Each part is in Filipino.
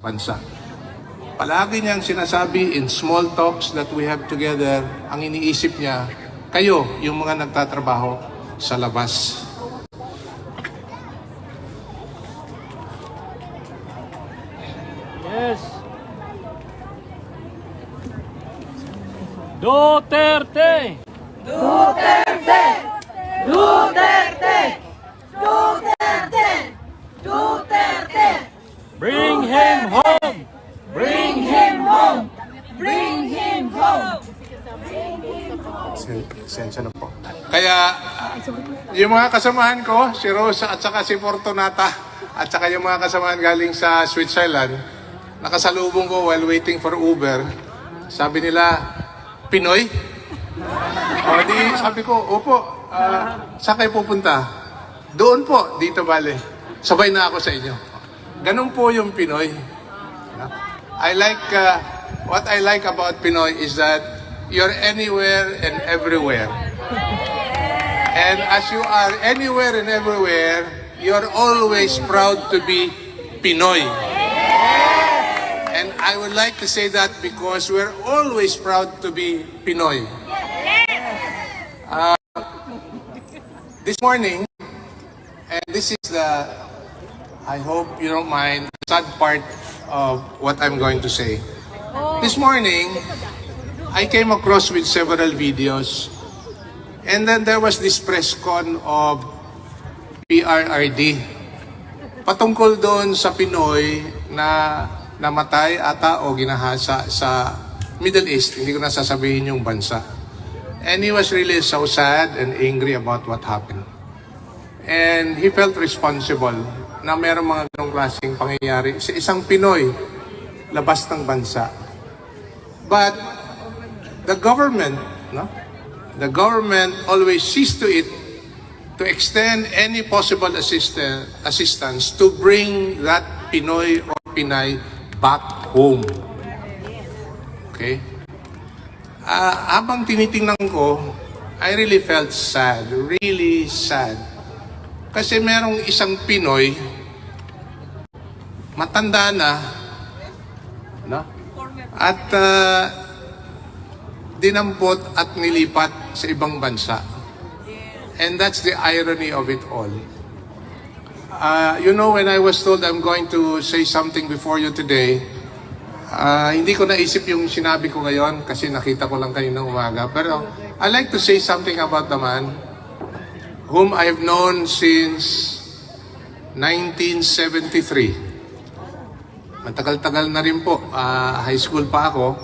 bansa. Palagi niyang sinasabi in small talks that we have together, ang iniisip niya, kayo, yung mga nagtatrabaho sa labas. Yes. Duterte! Duterte! Duterte! Duterte! Duterte! Bring him home! Bring him home! Bring him home! Sensya na po. Kaya, yung mga kasamahan ko, si Rosa at saka si Fortunata, at saka yung mga kasamahan galing sa Switzerland, nakasalubong ko while waiting for Uber. Sabi nila, Pinoy? O di, sabi ko, opo, saan kayo pupunta? Doon po, dito bale. Sabay na ako sa inyo. Ganun po yung Pinoy. What I like about Pinoy is that you're anywhere and everywhere. And as you are anywhere and everywhere, you're always proud to be Pinoy. And I would like to say that because we're always proud to be Pinoy. This morning, and this is I hope you don't mind, the sad part of what I'm going to say. This morning, I came across with several videos, and then there was this press con of PRRD. Patungkol doon sa Pinoy na namatay ata o ginahasa sa Middle East, hindi ko na sasabihin yung bansa. And he was really so sad and angry about what happened. And he felt responsible na mayroong mga ganong klaseng pangyayari sa isang Pinoy labas ng bansa. But the government always sees to it to extend any possible assistance to bring that Pinoy or Pinay back home. Okay? Habang tinitingnan ko, I really felt sad, really sad. Kasi merong isang Pinoy, matanda na, no? At dinampot at nilipat sa ibang bansa. And that's the irony of it all. You know, when I was told I'm going to say something before you today, hindi ko naisip yung sinabi ko ngayon kasi nakita ko lang kayo ng umaga. Pero I like to say something about the man whom I've known since 1973. Matagal-tagal na rin po. High school pa ako.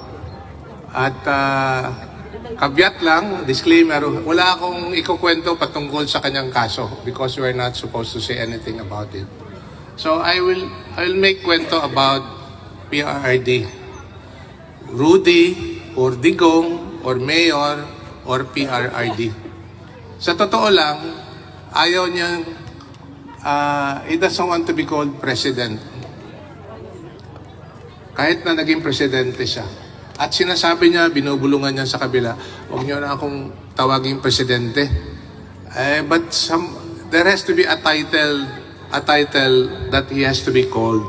At kabyat lang, disclaimer, wala akong ikukwento patungkol sa kanyang kaso because we're not supposed to say anything about it. So I will make kwento about PRRD. Rudy or Digong or Mayor or PRRD. Sa totoo lang, ayaw niyang, he doesn't want to be called president. Kahit na naging presidente siya. At sinasabi niya, binubulungan niya sa kabila, huwag niyo na akong tawaging presidente. But there has to be a title that he has to be called.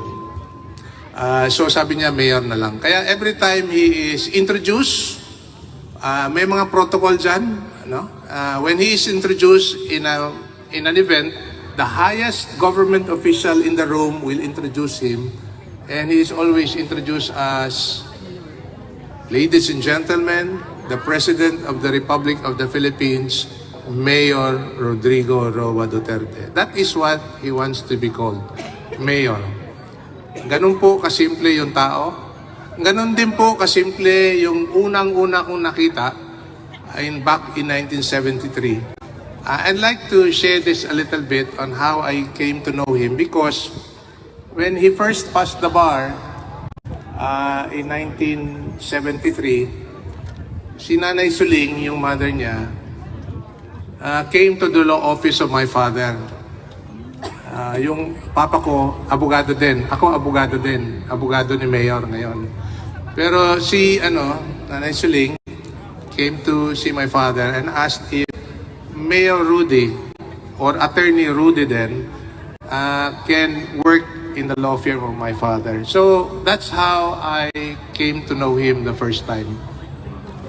So sabi niya, mayor na lang. Kaya every time he is introduced, may mga protocol dyan. No? When he is introduced in an event, the highest government official in the room will introduce him. And he is always introduced as, ladies and gentlemen, the President of the Republic of the Philippines, Mayor Rodrigo Roa Duterte. That is what he wants to be called, Mayor. Ganun po kasimple yung tao. Ganun din po kasimple yung unang-una kong nakita back in 1973. I'd like to share this a little bit on how I came to know him because when he first passed the bar in 1973, si Nanay Suling, yung mother niya, came to the law office of my father. Yung papa ko, abogado din. Ako, abogado din. Abogado ni Mayor ngayon. Pero si Nanay Suling came to see my father and asked if Mayor Rudy or Attorney Rudy then can work in the law firm of my father. So that's how I came to know him the first time.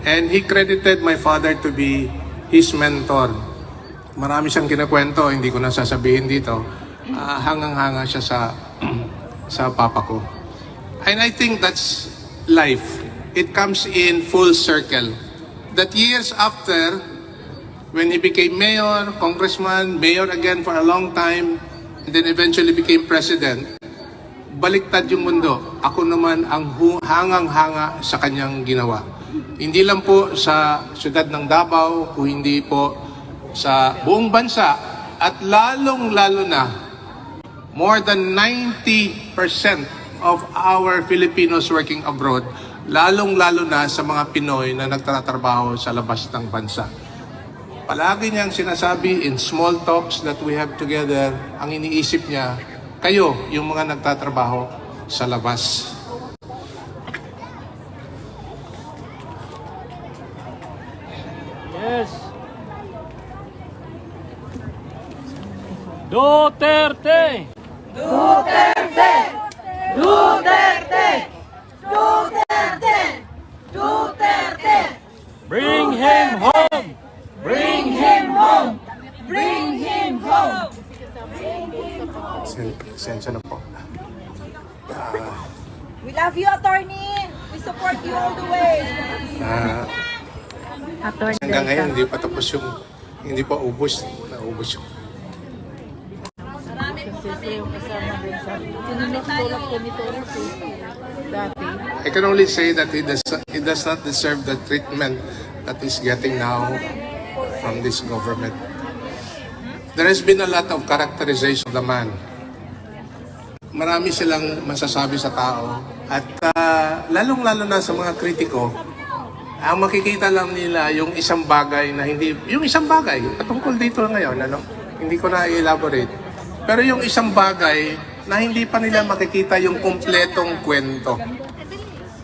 And he credited my father to be his mentor. Marami siyang kinakwento, hindi ko na sasabihin dito. Hangang-hanga siya sa papa ko. And I think that's life. It comes in full circle. That years after, when he became mayor, congressman, mayor again for a long time, and then eventually became president, baliktad yung mundo. Ako naman ang hangang-hanga sa kanyang ginawa. Hindi lang po sa siyudad ng Davao, kung hindi po sa buong bansa, at lalong-lalo na, more than 90% of our Filipinos working abroad, lalong-lalo na sa mga Pinoy na nagtatrabaho sa labas ng bansa. Palagi niyang sinasabi in small talks that we have together, ang iniisip niya, kayo, yung mga nagtatrabaho sa labas. Yes. Duterte. Duterte! Duterte! Duterte! Duterte! Bring him home. Bring him home! Bring him home! Sensya na po. We love you, attorney. We support you all the way. Hanggang ngayon, hindi pa tapos yung, hindi pa ubos. Naubos yung. I can only say that he does not deserve the treatment that he's getting now from this government. There has been a lot of characterization of the man. Marami silang masasabi sa tao at lalong-lalo na sa mga kritiko, ang makikita lang nila yung isang bagay na hindi, yung isang bagay, patungkol dito ngayon, hindi ko na i-elaborate. Pero yung isang bagay na hindi pa nila makikita yung kumpletong kwento.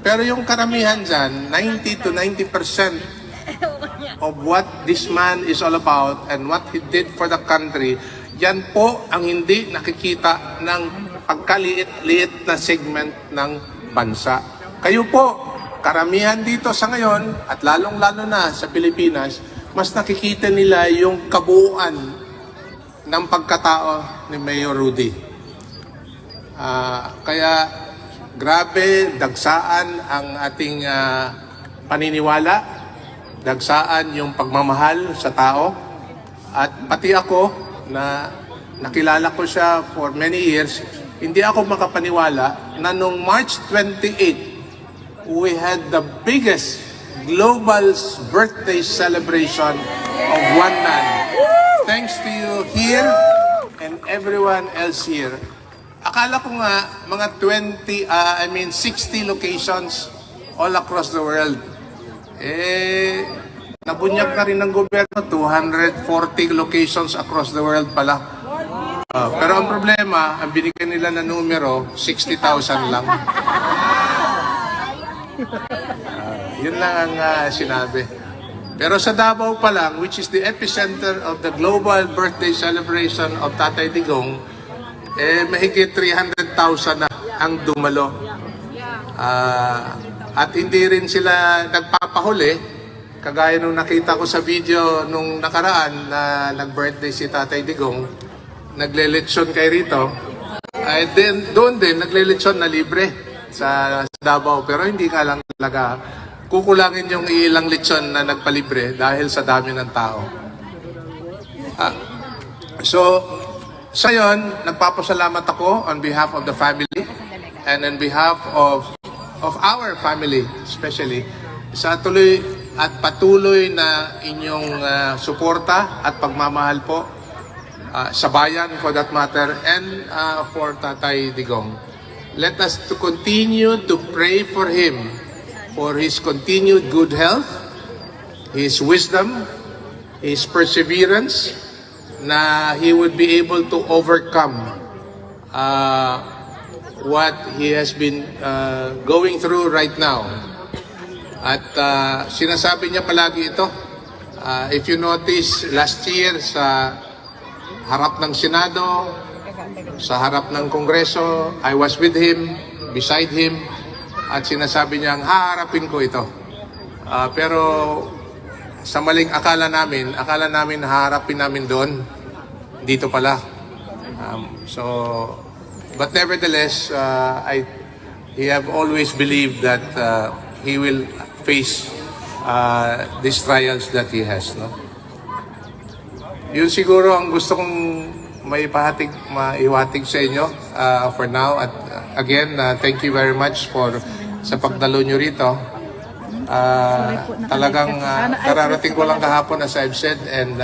Pero yung karamihan dyan, 90 to 90% of what this man is all about and what he did for the country, yan po ang hindi nakikita ng pagkaliit-liit na segment ng bansa. Kayo po, karamihan dito sa ngayon, at lalong-lalo na sa Pilipinas, mas nakikita nila yung kabuuan ng pagkatao ni Mayor Rudy. Kaya grabe, dagsaan ang ating paniniwala, dagsaan yung pagmamahal sa tao, at pati ako na nakilala ko siya for many years, hindi ako makapaniwala na nung March 28, we had the biggest global birthday celebration of one man. Thanks to you here and everyone else here. Akala ko nga mga 60 locations all across the world. Nabunyag na rin ng gobyerno, 240 locations across the world pala. Pero ang problema, ang binigyan nila na numero, 60,000 lang. Yun lang ang sinabi. Pero sa Davao pa lang, which is the epicenter of the global birthday celebration of Tatay Digong, mahigit 300,000 na ang dumalo. At hindi rin sila nagpapahuli, kagaya nung nakita ko sa video nung nakaraan na nag-birthday si Tatay Digong, nagle-lechon kay rito, ay doon din nagle-lechon na libre sa Davao, pero hindi ka lang talaga kukulangin yung ilang lechon na nagpalibre dahil sa dami ng tao. So, sa yon, nagpapasalamat ako on behalf of the family and on behalf of our family especially sa tuloy at patuloy na inyong suporta at pagmamahal po sa bayan for that matter and for Tatay Digong. Let us to continue to pray for him, for his continued good health, his wisdom, his perseverance, na he would be able to overcome what he has been going through right now. At sinasabi niya palagi ito. If you notice, last year sa harap ng Senado, sa harap ng Kongreso. I was with him, beside him, at sinasabi niyang haharapin ko ito. Pero sa maling akala namin haharapin namin doon, dito pala. But nevertheless, he have always believed that he will face these trials that he has. No? Yun siguro ang gusto kong maiwatig sa inyo for now. At again, thank you very much sa pagdalo nyo rito. Talagang kararating ko lang kahapon, as I've said, and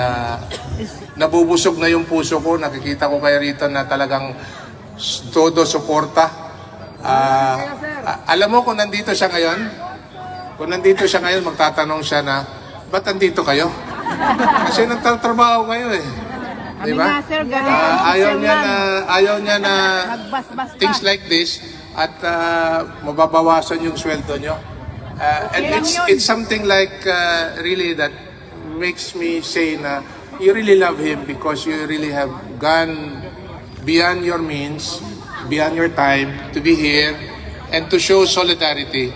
nabubusog na yung puso ko. Nakikita ko kayo rito na talagang todo suporta. Alam mo kung nandito siya ngayon? Kung nandito siya ngayon, magtatanong siya na, ba't nandito kayo? Kasi nagtatrabaho kayo eh. Di ba? Ayaw niya na things like this at mababawasan yung sweldo nyo. And it's something like really that makes me say na you really love him because you really have gone beyond your means, beyond your time to be here and to show solidarity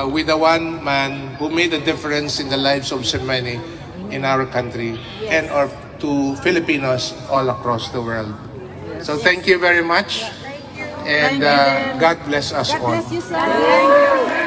with the one man who made a difference in the lives of so many in our country and or to Filipinos all across the world. So thank you very much and God bless us all. Bless you, sir.